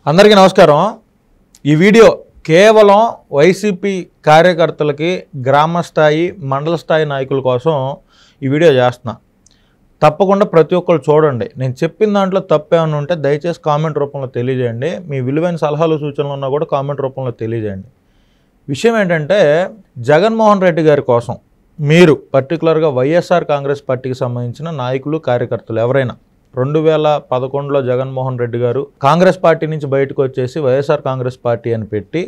అందరికీ నమస్కారం। ఈ వీడియో కేవలం వైసీపీ కార్యకర్తలకి గ్రామ స్థాయి మండల స్థాయి నాయకుల కోసం ఈ వీడియో చేస్తున్నా। తప్పకుండా ప్రతి ఒక్కరు చూడండి। నేను చెప్పిన దాంట్లో తప్పేమన్నా ఉంటే దయచేసి కామెంట్ రూపంలో తెలియజేయండి। మీ విలువైన సలహాలు సూచనలు ఉన్నా కూడా కామెంట్ రూపంలో తెలియజేయండి। విషయం ఏంటంటే జగన్మోహన్ రెడ్డి గారి కోసం మీరు పర్టికులర్గా వైఎస్ఆర్ కాంగ్రెస్ పార్టీకి సంబంధించిన నాయకులు కార్యకర్తలు ఎవరైనా 2011లో జగన్మోహన్ రెడ్డి గారు కాంగ్రెస్ పార్టీ నుంచి బయటకు వచ్చేసి వైఎస్ఆర్ కాంగ్రెస్ పార్టీ అని పెట్టి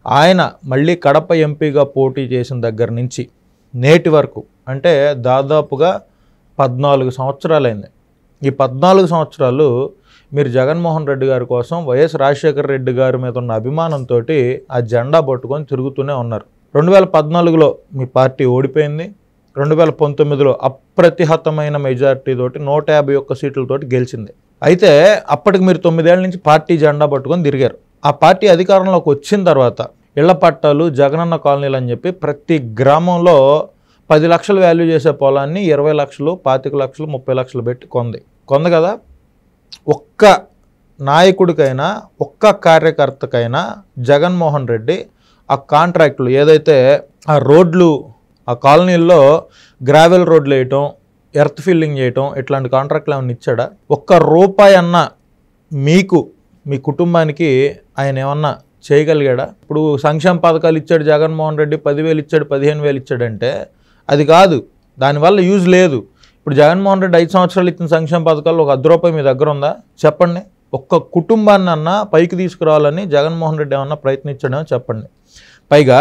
ఆయన మళ్ళీ కడప ఎంపీగా పోటీ చేసిన దగ్గర నుంచి నేటి వరకు అంటే దాదాపుగా 14 సంవత్సరాలైంది। ఈ 14 సంవత్సరాలు మీరు జగన్మోహన్ రెడ్డి గారి కోసం వైఎస్ రాజశేఖర రెడ్డి గారి మీద ఉన్న అభిమానంతో ఆ జెండా పట్టుకొని తిరుగుతూనే ఉన్నారు। 2014లో మీ పార్టీ ఓడిపోయింది। 2019లో అప్రతిహతమైన మెజార్టీ తోటి 151 సీట్లతోటి గెలిచింది। అయితే అప్పటికి మీరు 9 ఏళ్ల నుంచి పార్టీ జెండా పట్టుకొని తిరిగారు। ఆ పార్టీ అధికారంలోకి వచ్చిన తర్వాత ఇళ్ల పట్టాలు జగనన్న కాలనీలు అని చెప్పి ప్రతి గ్రామంలో 10 లక్షలు వాల్యూ చేసే పొలాన్ని 20 లక్షలు 25 లక్షలు 30 లక్షలు పెట్టి కొంది కదా। ఒక్క నాయకుడికైనా ఒక్క కార్యకర్తకైనా జగన్మోహన్ రెడ్డి ఆ కాంట్రాక్టులు ఏదైతే ఆ రోడ్లు ఆ కాలనీల్లో గ్రావెల్ రోడ్లు వేయటం ఎర్త్ ఫిల్లింగ్ చేయటం ఇట్లాంటి కాంట్రాక్ట్లు ఏమైనా ఇచ్చాడా? ఒక్క రూపాయి అన్నా మీకు మీ కుటుంబానికి ఆయన ఏమన్నా చేయగలిగాడా? ఇప్పుడు సంక్షేమ పథకాలు ఇచ్చాడు జగన్మోహన్ రెడ్డి, 10,000 ఇచ్చాడు 15,000 ఇచ్చాడంటే అది కాదు, దానివల్ల యూజ్ లేదు। ఇప్పుడు జగన్మోహన్ రెడ్డి 5 సంవత్సరాలు ఇచ్చిన సంక్షేమ పథకాలు ఒక ₹10 మీ దగ్గర ఉందా చెప్పండి? ఒక్క కుటుంబాన్ని అన్నా పైకి తీసుకురావాలని జగన్మోహన్ రెడ్డి ఏమన్నా ప్రయత్నించడమో చెప్పండి। పైగా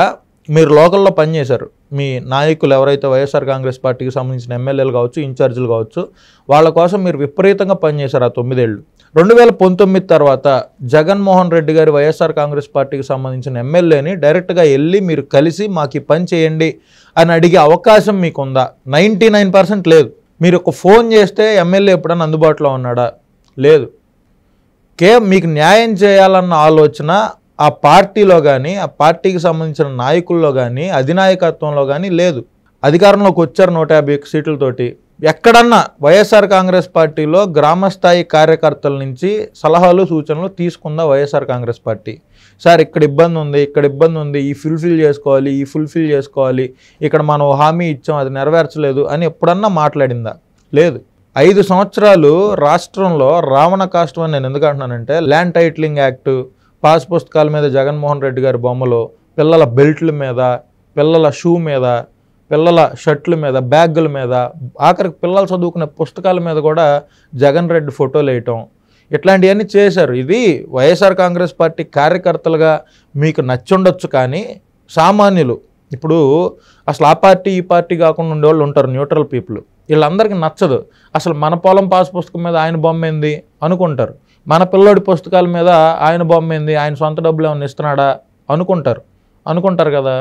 మీరు లోకల్లో పనిచేశారు, మీ నాయకులు ఎవరైతే వైఎస్ఆర్ కాంగ్రెస్ పార్టీకి సంబంధించిన ఎమ్మెల్యేలు కావచ్చు ఇన్ఛార్జీలు కావచ్చు వాళ్ళ కోసం మీరు విపరీతంగా పనిచేశారు ఆ 9 ఏళ్ళు। 2019 తర్వాత జగన్మోహన్ రెడ్డి గారి వైఎస్ఆర్ కాంగ్రెస్ పార్టీకి సంబంధించిన ఎమ్మెల్యేని డైరెక్ట్గా వెళ్ళి మీరు కలిసి మాకు ఈ పని చేయండి అని అడిగే అవకాశం మీకుందా? 99% లేదు। మీరు ఒక ఫోన్ చేస్తే ఎమ్మెల్యే ఎప్పుడన్నా అందుబాటులో ఉన్నాడా? లేదు। మీకు న్యాయం చేయాలన్న ఆలోచన ఆ పార్టీలో కానీ ఆ పార్టీకి సంబంధించిన నాయకుల్లో కానీ అధినాయకత్వంలో కానీ లేదు। అధికారంలోకి వచ్చారు 151 సీట్లతోటి। ఎక్కడన్నా వైఎస్ఆర్ కాంగ్రెస్ పార్టీలో గ్రామస్థాయి కార్యకర్తల నుంచి సలహాలు సూచనలు తీసుకుందా వైఎస్ఆర్ కాంగ్రెస్ పార్టీ? సార్ ఇక్కడ ఇబ్బంది ఉంది, ఇక్కడ ఇబ్బంది ఉంది, ఈ ఫుల్ఫిల్ చేసుకోవాలి, ఇక్కడ మనం హామీ ఇచ్చాం అది నెరవేర్చలేదు అని ఎప్పుడన్నా మాట్లాడిందా? లేదు। 5 సంవత్సరాలు రాష్ట్రంలో రావణ కాష్టం అని నేను ఎందుకు అంటున్నానంటే ల్యాండ్ టైటిలింగ్ యాక్టు, పాస్ పుస్తకాల మీద జగన్మోహన్ రెడ్డి గారి బొమ్మలు, పిల్లల బెల్ట్ల మీద, పిల్లల షూ మీద, పిల్లల షర్ట్ల మీద, బ్యాగుల మీద, ఆఖరికి పిల్లలు చదువుకునే పుస్తకాల మీద కూడా జగన్ రెడ్డి ఫోటోలు వేయటం ఇట్లాంటివన్నీ చేశారు। ఇది వైఎస్ఆర్ కాంగ్రెస్ పార్టీ కార్యకర్తలుగా మీకు నచ్చుండొచ్చు, కానీ సామాన్యులు ఇప్పుడు అసలు ఆ పార్టీ ఈ పార్టీ కాకుండా ఉండేవాళ్ళు ఉంటారు, న్యూట్రల్ పీపుల్, వీళ్ళందరికీ నచ్చదు। అసలు మన పొలం పాస్ పుస్తకం మీద ఆయన బొమ్మ ఏంది అనుకుంటారు, మన పిల్లోడి పుస్తకాల మీద ఆయన బొమ్మ ఏంది, ఆయన సొంత డబ్బులు ఏమైనా ఇస్తున్నాడా అనుకుంటారు కదా।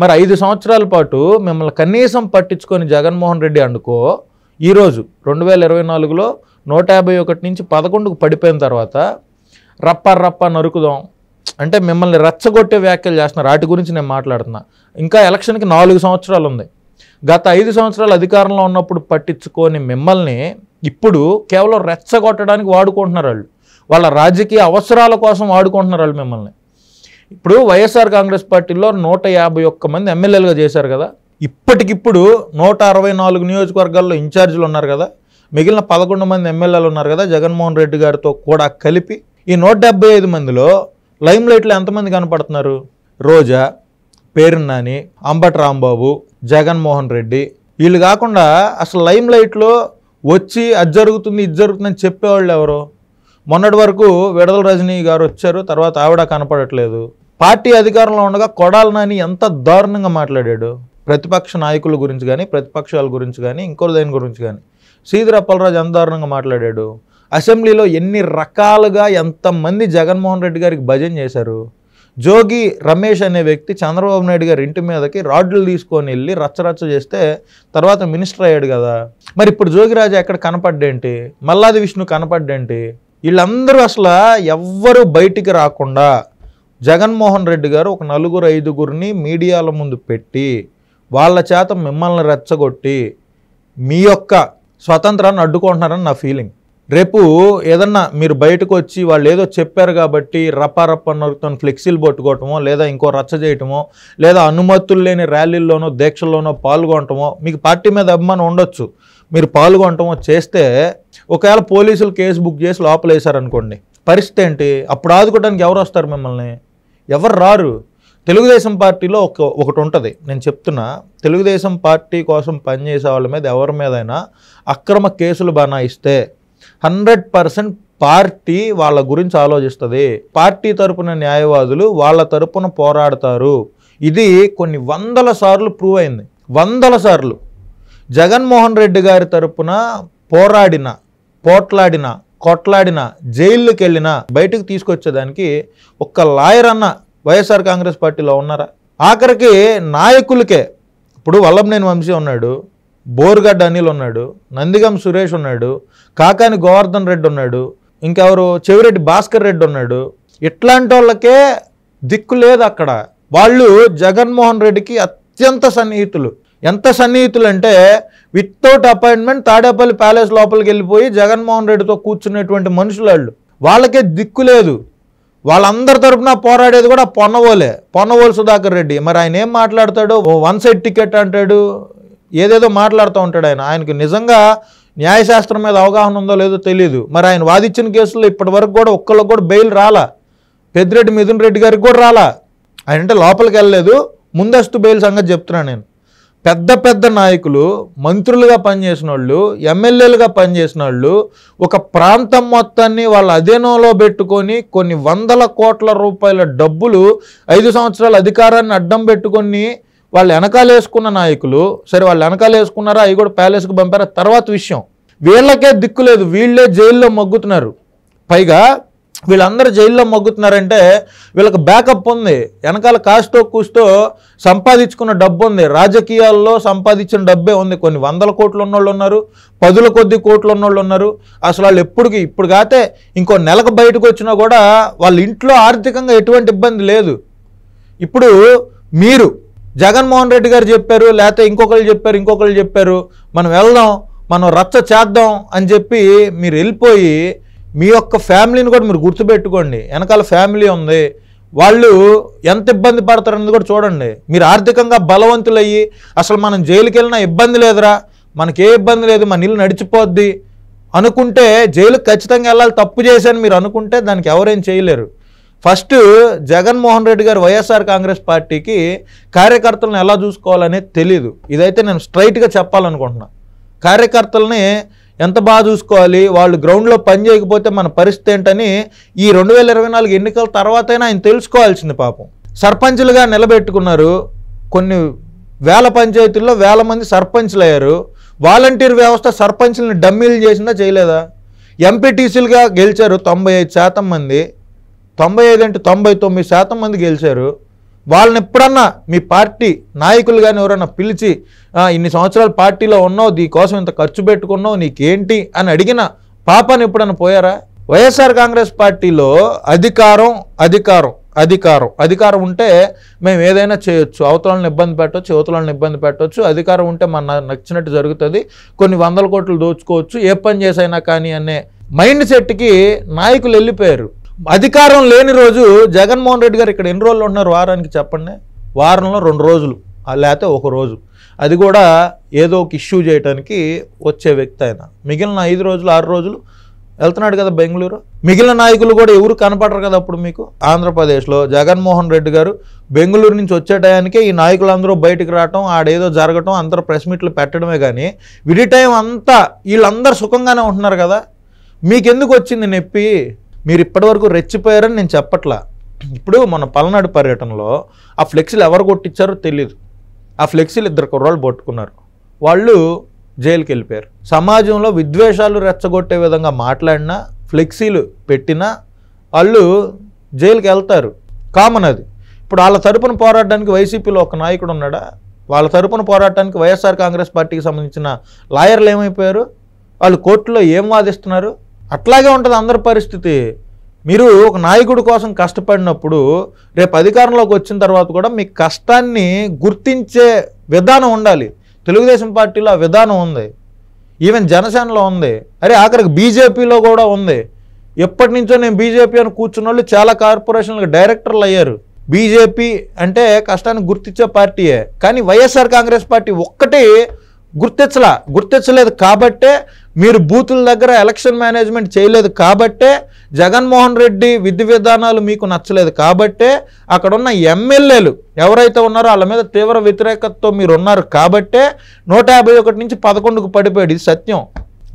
మరి 5 సంవత్సరాల పాటు మిమ్మల్ని కనీసం పట్టించుకొని జగన్మోహన్ రెడ్డి అనుకో ఈరోజు 2024లో 151 నుంచి 11కు పడిపోయిన తర్వాత రప్ప నరుకుదాం అంటే మిమ్మల్ని రెచ్చగొట్టే వ్యాఖ్యలు చేస్తున్నారు। వాటి గురించి నేను మాట్లాడుతున్నా। ఇంకా ఎలక్షన్కి 4 సంవత్సరాలు ఉంది। గత 5 సంవత్సరాలు అధికారంలో ఉన్నప్పుడు పట్టించుకొని మిమ్మల్ని ఇప్పుడు కేవలం రెచ్చగొట్టడానికి వాడుకుంటున్నారు వాళ్ళ రాజకీయ అవసరాల కోసం వాడుకుంటున్నారు వాళ్ళు మిమ్మల్ని। ఇప్పుడు వైఎస్ఆర్ కాంగ్రెస్ పార్టీలో 151 మంది ఎమ్మెల్యేలుగా చేశారు కదా, ఇప్పటికిప్పుడు 164 నియోజకవర్గాల్లో ఇన్ఛార్జీలు ఉన్నారు కదా, మిగిలిన 11 మంది ఎమ్మెల్యేలు ఉన్నారు కదా జగన్మోహన్ రెడ్డి గారితో కూడా కలిపి। ఈ 175 మందిలో లైమ్ లైట్లో ఎంతమంది కనపడుతున్నారు? రోజా, పేరుని నాని, అంబటి రాంబాబు, జగన్మోహన్ రెడ్డి, వీళ్ళు కాకుండా అసలు లైమ్ లైట్లో వచ్చి అది జరుగుతుంది ఇది జరుగుతుందని చెప్పేవాళ్ళు ఎవరు? మొన్నటి వరకు విడదల రజనీ గారు వచ్చారు, తర్వాత ఆవిడ కనపడట్లేదు। పార్టీ అధికారంలో ఉండగా కొడాలి నాని ఎంత దారుణంగా మాట్లాడాడు ప్రతిపక్ష నాయకుల గురించి కానీ ప్రతిపక్షాల గురించి కానీ ఇంకో దేని గురించి కానీ। శ్రీధర్ అప్పలరాజు ఎంత దారుణంగా మాట్లాడాడు। అసెంబ్లీలో ఎన్ని రకాలుగా ఎంతమంది జగన్మోహన్ రెడ్డి గారికి భజన చేశారు। జోగి రమేష్ అనే వ్యక్తి చంద్రబాబు నాయుడు గారి ఇంటి మీదకి రాడ్లు తీసుకొని వెళ్ళి రచ్చరచ్చ చేస్తే తర్వాత మినిస్టర్ అయ్యాడు కదా। మరి ఇప్పుడు జోగిరాజు ఎక్కడ కనపడ్డేంటి? మల్లాది విష్ణు కనపడ్డేంటి? వీళ్ళందరూ అసలు ఎవ్వరూ బయటికి రాకుండా జగన్మోహన్ రెడ్డి గారు ఒక 4-5 మీడియాల ముందు పెట్టి వాళ్ళ చేత మిమ్మల్ని రెచ్చగొట్టి మీ యొక్క స్వతంత్రాన్ని అడ్డుకుంటున్నారని నా ఫీలింగ్। రేపు ఏదన్నా మీరు బయటకు వచ్చి వాళ్ళు ఏదో చెప్పారు కాబట్టి రప్ప నరుకుతాను ఫ్లెక్సీలు పట్టుకోవటమో లేదా ఇంకో రచ్చ చేయటమో లేదా అనుమతులు లేని ర్యాలీల్లోనో దీక్షల్లోనో పాల్గొనటమో మీకు పార్టీ మీద అభిమానం ఉండొచ్చు, మీరు పాల్గొనటమో చేస్తే ఒకవేళ పోలీసులు కేసు బుక్ చేసి లోపలేశారనుకోండి, పరిస్థితి ఏంటి? అప్పుడు ఆదుకోవడానికి ఎవరు వస్తారు? మిమ్మల్ని ఎవరు రారు. తెలుగుదేశం పార్టీలో ఒకటి ఉంటుంది, నేను చెప్తున్నా, తెలుగుదేశం పార్టీ కోసం పనిచేసే వాళ్ళ మీద ఎవరి మీదైనా అక్రమ కేసులు బనాయిస్తే 100% పార్టీ వాళ్ళ గురించి ఆలోచిస్తుంది. పార్టీ తరపున న్యాయవాదులు వాళ్ళ తరపున పోరాడతారు. ఇది కొన్ని వందల సార్లు ప్రూవ్ అయింది, వందల సార్లు. జగన్మోహన్ రెడ్డి గారి తరపున పోరాడిన, పోట్లాడిన, కొట్లాడిన, జైళ్ళకి వెళ్ళిన బయటకు తీసుకొచ్చేదానికి ఒక్క లాయర్ అన్న వైఎస్ఆర్ కాంగ్రెస్ పార్టీలో ఉన్నారా? ఆఖరికి నాయకులకే, ఇప్పుడు వల్లభనేని వంశీ ఉన్నాడు, బోరుగడ్డ అనిల్ ఉన్నాడు, నందిగం సురేష్ ఉన్నాడు, కాకాని గోవర్ధన్ రెడ్డి ఉన్నాడు, ఇంకెవరు చెవిరెడ్డి భాస్కర్ రెడ్డి ఉన్నాడు. ఇట్లాంటి వాళ్ళకే దిక్కు లేదు అక్కడ. వాళ్ళు జగన్మోహన్ రెడ్డికి అత్యంత సన్నిహితులు. ఎంత సన్నిహితులు అంటే వితౌట్ అపాయింట్మెంట్ తాడేపల్లి ప్యాలెస్ లోపలికి వెళ్ళిపోయి జగన్మోహన్ రెడ్డితో కూర్చునేటువంటి మనుషులు వాళ్ళు. వాళ్ళకే దిక్కు లేదు. వాళ్ళందరి తరపున పోరాడేది కూడా పొన్నవోలు సుధాకర్ రెడ్డి. మరి ఆయన ఏం మాట్లాడతాడు? వన్ సైడ్ టికెట్ అంటాడు, ఏదేదో మాట్లాడుతూ ఉంటాడు. ఆయనకు నిజంగా న్యాయశాస్త్రం మీద అవగాహన ఉందో లేదో తెలియదు. మరి ఆయన వాదించిన కేసులో ఇప్పటి వరకు కూడా ఒక్కళ్ళకి కూడా బెయిల్ రాలా. పెద్దిరెడ్డి మిథున్ రెడ్డి గారికి కూడా రాలా. ఆయన అంటే లోపలికి వెళ్ళలేదు, ముందస్తు బెయిల్ సంగతి చెప్తున్నాను నేను. పెద్ద పెద్ద నాయకులు, మంత్రులుగా పనిచేసిన వాళ్ళు, ఎమ్మెల్యేలుగా పనిచేసిన వాళ్ళు ఒక ప్రాంతం మొత్తాన్ని వాళ్ళ అధీనంలో పెట్టుకొని కొన్ని వందల కోట్ల రూపాయల డబ్బులు 5 సంవత్సరాల అధికారాన్ని అడ్డం పెట్టుకొని వాళ్ళు వెనకాలేసుకున్న నాయకులు. సరే, వాళ్ళు వెనకాలేసుకున్నారా, అవి కూడా ప్యాలెస్కి పంపారా తర్వాత విషయం. వీళ్ళకే దిక్కులేదు, వీళ్ళే జైల్లో మగ్గుతున్నారు. పైగా వీళ్ళందరూ జైల్లో మగ్గుతున్నారంటే వీళ్ళకి బ్యాకప్ ఉంది, వెనకాల కాస్తో కూస్తో సంపాదించుకున్న డబ్బు ఉంది, రాజకీయాల్లో సంపాదించిన డబ్బే ఉంది. కొన్ని వందల కోట్లు ఉన్నోళ్ళు ఉన్నారు, 10 కొద్ది కోట్లు ఉన్నోళ్ళు ఉన్నారు. అసలు వాళ్ళు ఇప్పుడు కాతే ఇంకో నెలకు బయటకు వచ్చినా కూడా వాళ్ళ ఇంట్లో ఆర్థికంగా ఎటువంటి ఇబ్బంది లేదు. ఇప్పుడు మీరు జగన్మోహన్ రెడ్డి గారు చెప్పారు, లేకపోతే ఇంకొకరు చెప్పారు, మనం వెళ్దాం, మనం రచ్చ చేద్దాం అని చెప్పి మీరు వెళ్ళిపోయి మీ యొక్క ఫ్యామిలీని కూడా మీరు గుర్తుపెట్టుకోండి. వెనకాల ఫ్యామిలీ ఉంది, వాళ్ళు ఎంత ఇబ్బంది పడతారనేది కూడా చూడండి. మీరు ఆర్థికంగా బలవంతులయ్యి అసలు మనం జైలుకి వెళ్ళినా ఇబ్బంది లేదురా, మనకే ఇబ్బంది లేదు, మన ఇల్లు నడిచిపోద్ది అనుకుంటే జైలుకి ఖచ్చితంగా వెళ్ళాలి. తప్పు చేశాను మీరు అనుకుంటే దానికి ఎవరేం చేయలేరు. ఫస్ట్ జగన్మోహన్ రెడ్డి గారు వైఎస్ఆర్ కాంగ్రెస్ పార్టీకి కార్యకర్తలను ఎలా చూసుకోవాలనేది తెలీదు. ఇదైతే నేను స్ట్రైట్గా చెప్పాలనుకుంటున్నా. కార్యకర్తలని ఎంత బాగా చూసుకోవాలి, వాళ్ళు గ్రౌండ్లో పని చేయకపోతే మన పరిస్థితి ఏంటని ఈ 2024 ఎన్నికల తర్వాతైనా ఆయన తెలుసుకోవాల్సింది. పాపం సర్పంచులుగా నిలబెట్టుకున్నారు, కొన్ని వేల పంచాయతీల్లో వేల మంది సర్పంచ్లు అయ్యారు. వాలంటీర్ వ్యవస్థ సర్పంచ్లని డమ్మీలు చేసిందా చేయలేదా? ఎంపీటీసీలుగా గెలిచారు 95% మంది, 95 అంటే 99% మంది గెలిచారు. వాళ్ళని ఎప్పుడన్నా మీ పార్టీ నాయకులు కానీ ఎవరన్నా పిలిచి ఇన్ని సంవత్సరాలు పార్టీలో ఉన్నావు, దీనికోసం ఇంత ఖర్చు పెట్టుకున్నావు, నీకేంటి అని అడిగిన పాపాన్ని ఎప్పుడన్నా పోయారా? వైఎస్ఆర్ కాంగ్రెస్ పార్టీలో అధికారం ఉంటే మేము ఏదైనా చేయొచ్చు, అవతలను ఇబ్బంది పెట్టవచ్చు, అధికారం ఉంటే మన నచ్చినట్టు జరుగుతుంది, కొన్ని 100 కోట్లు దోచుకోవచ్చు, ఏ పని చేసైనా కానీ అనే మైండ్ సెట్కి నాయకులు వెళ్ళిపోయారు. అధికారం లేని రోజు జగన్మోహన్ రెడ్డి గారు ఇక్కడ ఎన్ని రోజులు ఉంటున్నారు? వారానికి చెప్పండి, వారంలో 2 రోజులు లేకపోతే 1 రోజు, అది కూడా ఏదో ఒక ఇష్యూ చేయడానికి వచ్చే వ్యక్తి ఆయన. మిగిలిన 5 రోజులు 6 రోజులు వెళ్తున్నాడు కదా బెంగళూరు. మిగిలిన నాయకులు కూడా ఎవరు కనపడరు కదా అప్పుడు మీకు. ఆంధ్రప్రదేశ్లో జగన్మోహన్ రెడ్డి గారు బెంగళూరు నుంచి వచ్చే టయానికే ఈ నాయకులందరూ బయటకు రావటం, ఆడేదో జరగటం, అందరూ ప్రెస్ మీట్లు పెట్టడమే. కానీ విడి టైం అంతా వీళ్ళందరూ సుఖంగానే ఉంటున్నారు కదా. మీకెందుకు వచ్చింది నొప్పి? మీరు ఇప్పటివరకు రెచ్చిపోయారని నేను చెప్పట్లా. ఇప్పుడు మన పల్నాడు పర్యటనలో ఆ ఫ్లెక్సీలు ఎవరు కొట్టించారో తెలియదు. ఆ ఫ్లెక్సీలు 2 కుర్రాళ్ళు పట్టుకున్నారు, వాళ్ళు జైలుకి వెళ్ళిపోయారు. సమాజంలో విద్వేషాలు రెచ్చగొట్టే విధంగా మాట్లాడినా, ఫ్లెక్సీలు పెట్టినా వాళ్ళు జైలుకి వెళ్తారు, కామన్ అది. ఇప్పుడు వాళ్ళ తరపున పోరాడడానికి వైసీపీలో ఒక నాయకుడు ఉన్నాడా? వాళ్ళ తరపున పోరాడటానికి వైఎస్ఆర్ కాంగ్రెస్ పార్టీకి సంబంధించిన లాయర్లు ఏమైపోయారు? వాళ్ళు కోర్టులో ఏం వాదిస్తున్నారు? అట్లాగే ఉంటుంది అందరి పరిస్థితి. మీరు ఒక నాయకుడి కోసం కష్టపడినప్పుడు రేపు అధికారంలోకి వచ్చిన తర్వాత కూడా మీ కష్టాన్ని గుర్తించే విధానం ఉండాలి. తెలుగుదేశం పార్టీలో ఆ విధానం ఉంది. ఈవెన్ జనసేనలో ఉంది, అరే ఆఖరికి బీజేపీలో కూడా ఉంది. ఎప్పటి నుంచో నేను బీజేపీ అని కూర్చున్న వాళ్ళు చాలా కార్పొరేషన్లకు డైరెక్టర్లు అయ్యారు. బీజేపీ అంటే కష్టానికి గుర్తించే పార్టీయే, కానీ వైఎస్ఆర్ కాంగ్రెస్ పార్టీ ఒక్కటి గుర్తించలేదు కాబట్టే మీరు బూతుల దగ్గర ఎలక్షన్ మేనేజ్మెంట్ చేయలేదు కాబట్టే, జగన్మోహన్ రెడ్డి విధి విధానాలు మీకు నచ్చలేదు కాబట్టే, అక్కడ ఉన్న ఎమ్మెల్యేలు ఎవరైతే ఉన్నారో వాళ్ళ మీద తీవ్ర వ్యతిరేకతతో మీరు ఉన్నారు కాబట్టే 151 నుంచి 11కు పడిపోయాడు. ఇది సత్యం.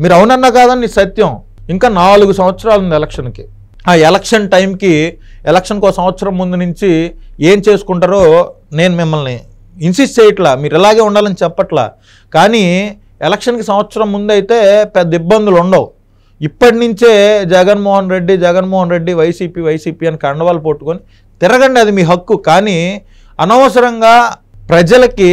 మీరు అవునన్నా కాదని సత్యం. ఇంకా 4 సంవత్సరాలు ఉంది ఎలక్షన్కి. ఆ ఎలక్షన్ టైంకి, ఎలక్షన్కి ఒక సంవత్సరం ముందు నుంచి ఏం చేసుకుంటారో నేను మిమ్మల్ని ఇన్సిస్ట్ చేయట్లా, మీరు ఇలాగే ఉండాలని చెప్పట్లా. కానీ ఎలక్షన్కి సంవత్సరం ముందు అయితే పెద్ద ఇబ్బందులు ఉండవు. ఇప్పటి నుంచే జగన్మోహన్ రెడ్డి వైసీపీ అని కండవాలు పట్టుకొని తిరగండి, అది మీ హక్కు. కానీ అనవసరంగా ప్రజలకి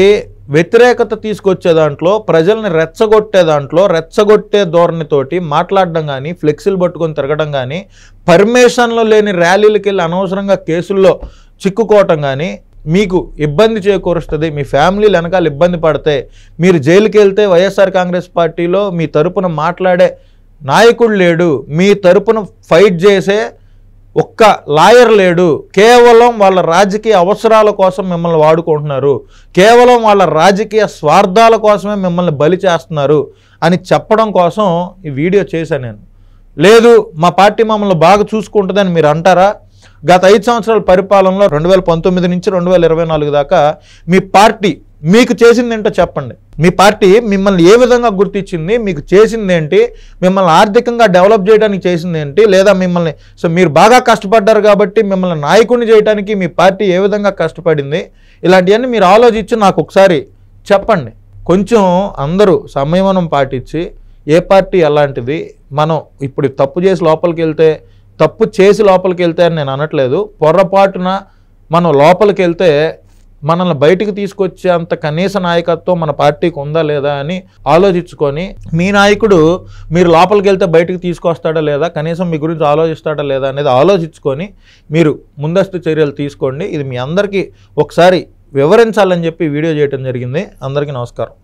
వ్యతిరేకత తీసుకొచ్చే దాంట్లో, ప్రజల్ని రెచ్చగొట్టే ధోరణితోటి మాట్లాడడం కానీ, ఫ్లెక్సీలు పట్టుకొని తిరగడం కానీ, పర్మిషన్లు లేని ర్యాలీలకు వెళ్ళి అనవసరంగా కేసుల్లో చిక్కుకోవటం కానీ మీకు ఇబ్బంది చేకూరుస్తుంది. మీ ఫ్యామిలీలు వెనకాల ఇబ్బంది పడితే, మీరు జైలుకి వెళ్తే వైఎస్ఆర్ కాంగ్రెస్ పార్టీలో మీ తరపున మాట్లాడే నాయకుడు లేడు, మీ తరపున ఫైట్ చేసే ఒక్క లాయర్ లేడు. కేవలం వాళ్ళ రాజకీయ అవసరాల కోసం మిమ్మల్ని వాడుకుంటున్నారు, కేవలం వాళ్ళ రాజకీయ స్వార్థాల కోసమే మిమ్మల్ని బలి చేస్తున్నారు అని చెప్పడం కోసం ఈ వీడియో చేశాను నేను. లేదు మా పార్టీ మమ్మల్ని బాగా చూసుకుంటుందని మీరు అంటారా? గత 5 సంవత్సరాల పరిపాలనలో 2019 నుంచి 2024 దాకా మీ పార్టీ మీకు చేసింది ఏంటో చెప్పండి. మీ పార్టీ మిమ్మల్ని ఏ విధంగా గుర్తించింది, మీకు చేసింది ఏంటి, మిమ్మల్ని ఆర్థికంగా డెవలప్ చేయడానికి చేసింది ఏంటి, లేదా మిమ్మల్ని మీరు బాగా కష్టపడ్డారు కాబట్టి మిమ్మల్ని నాయకుడిని చేయడానికి మీ పార్టీ ఏ విధంగా కష్టపడింది, ఇలాంటివన్నీ మీరు ఆలోచించి నాకు ఒకసారి చెప్పండి. కొంచెం అందరూ సంయమనం పాటించి ఏ పార్టీ ఎలాంటిది, మనం ఇప్పుడు తప్పు చేసి లోపలికి వెళ్తే అని నేను అనట్లేదు, పొరపాటున మనం లోపలికి వెళ్తే మనల్ని బయటికి తీసుకొచ్చే అంత కనీస నాయకత్వం మన పార్టీకి ఉందా లేదా అని ఆలోచించుకొని, మీ నాయకుడు మీరు లోపలికి వెళ్తే బయటికి తీసుకొస్తాడా లేదా, కనీసం మీ గురించి ఆలోచిస్తాడా లేదా అనేది ఆలోచించుకొని మీరు ముందస్తు చర్యలు తీసుకోండి. ఇది మీ అందరికీ ఒకసారి వివరించాలని చెప్పి వీడియో చేయడం జరిగింది. అందరికీ నమస్కారం.